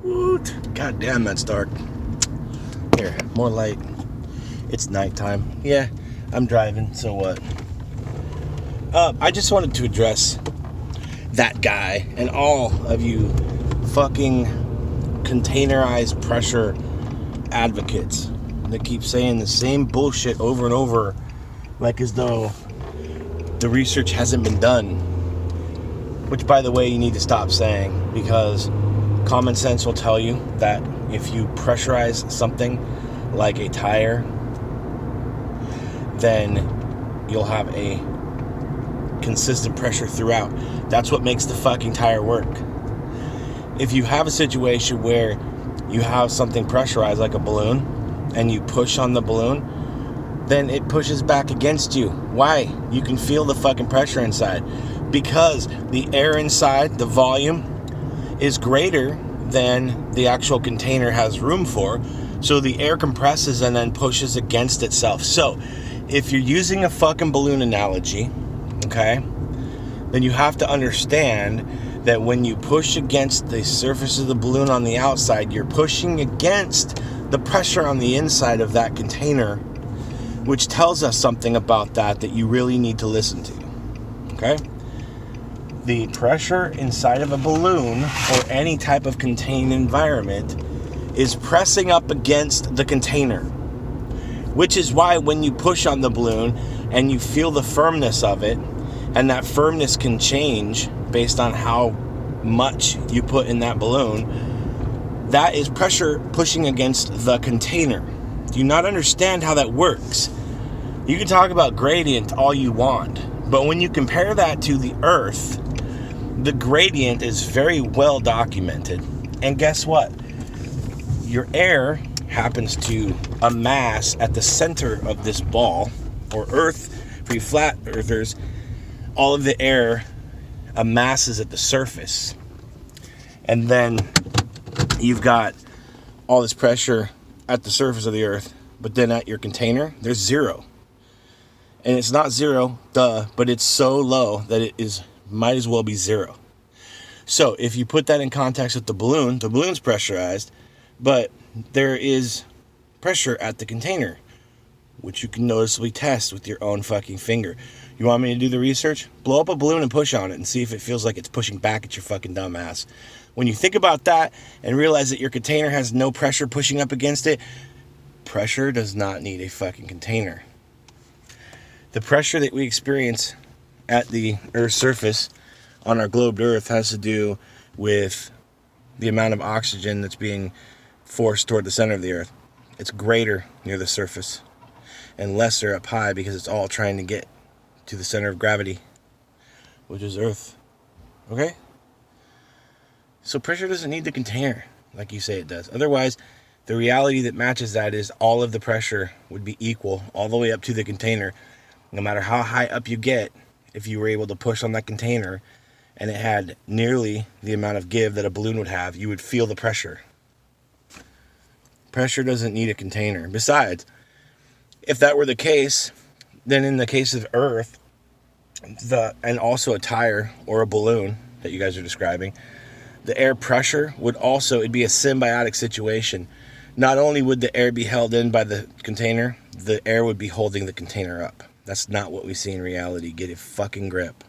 Woot. God damn, that's dark. Here, more light. It's nighttime. Yeah, I'm driving, so what? I just wanted to address that guy and all of you fucking containerized pressure advocates that keep saying the same bullshit over and over, like as though the research hasn't been done. Which, by the way, you need to stop saying, because common sense will tell you that if you pressurize something like a tire, then you'll have a consistent pressure throughout. That's what makes the fucking tire work. If you have a situation where you have something pressurized like a balloon and you push on the balloon, then it pushes back against you. Why? You can feel the fucking pressure inside, because the air inside, the volume, is greater than the actual container has room for. So the air compresses and then pushes against itself. So if you're using a fucking balloon analogy, okay, then you have to understand that when you push against the surface of the balloon on the outside, you're pushing against the pressure on the inside of that container, which tells us something about that you really need to listen to, okay? The pressure inside of a balloon or any type of contained environment is pressing up against the container, which is why when you push on the balloon and you feel the firmness of it, and that firmness can change based on how much you put in that balloon, that is pressure pushing against the container. Do you not understand how that works? You can talk about gradient all you want, but when you compare that to the Earth, the gradient is very well documented. And guess what? Your air happens to amass at the center of this ball, or Earth, for you flat earthers, all of the air amasses at the surface. And then you've got all this pressure at the surface of the Earth, but then at your container, there's zero. And it's not zero, but it's so low that it is might as well be zero. So if you put that in context with the balloon's pressurized, but there is pressure at the container, which you can noticeably test with your own fucking finger. You want me to do the research? Blow up a balloon and push on it and see if it feels like it's pushing back at your fucking dumb ass. When you think about that and realize that your container has no pressure pushing up against it, pressure does not need a fucking container. The pressure that we experience at the Earth's surface on our globed Earth has to do with the amount of oxygen that's being forced toward the center of the Earth. It's greater near the surface and lesser up high because it's all trying to get to the center of gravity, which is Earth. Okay? So pressure doesn't need the container like you say it does. Otherwise, the reality that matches that is all of the pressure would be equal all the way up to the container. No matter how high up you get, if you were able to push on that container and it had nearly the amount of give that a balloon would have, you would feel the pressure. Pressure doesn't need a container. Besides, if that were the case, then in the case of Earth, and also a tire or a balloon that you guys are describing, the air pressure would also, it'd be a symbiotic situation. Not only would the air be held in by the container, the air would be holding the container up. That's not what we see in reality. Get a fucking grip.